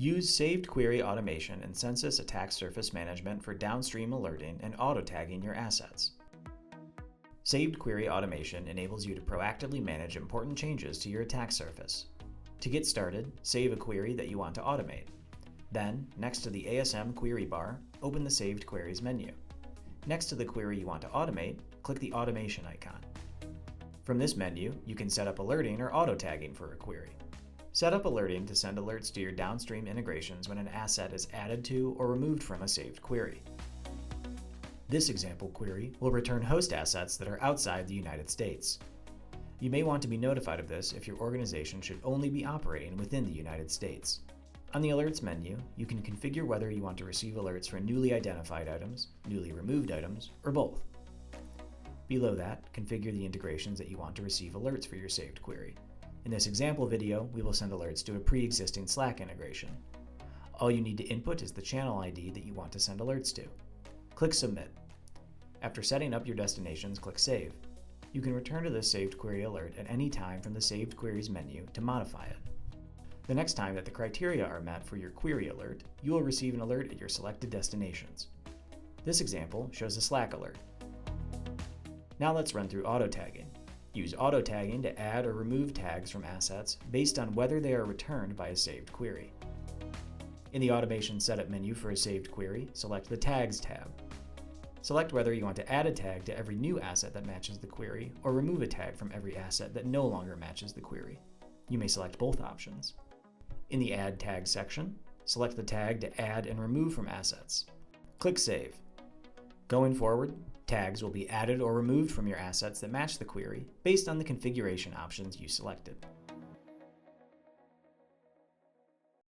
Use saved query automation in Censys attack surface management for downstream alerting and auto-tagging your assets. Saved query automation enables you to proactively manage important changes to your attack surface. To get started, save a query that you want to automate. Then, next to the ASM query bar, open the Saved Queries menu. Next to the query you want to automate, click the automation icon. From this menu, you can set up alerting or auto-tagging for a query. Set up alerting to send alerts to your downstream integrations when an asset is added to or removed from a saved query. This example query will return host assets that are outside the United States. You may want to be notified of this if your organization should only be operating within the United States. On the Alerts menu, you can configure whether you want to receive alerts for newly identified items, newly removed items, or both. Below that, configure the integrations that you want to receive alerts for your saved query. In this example video, we will send alerts to a pre-existing Slack integration. All you need to input is the channel ID that you want to send alerts to. Click Submit. After setting up your destinations, click Save. You can return to this saved query alert at any time from the Saved Queries menu to modify it. The next time that the criteria are met for your query alert, you will receive an alert at your selected destinations. This example shows a Slack alert. Now let's run through auto-tagging. Use auto-tagging to add or remove tags from assets based on whether they are returned by a saved query. In the Automation Setup menu for a saved query, select the Tags tab. Select whether you want to add a tag to every new asset that matches the query, or remove a tag from every asset that no longer matches the query. You may select both options. In the Add Tag section, select the tag to add and remove from assets. Click Save. Going forward, tags will be added or removed from your assets that match the query based on the configuration options you selected.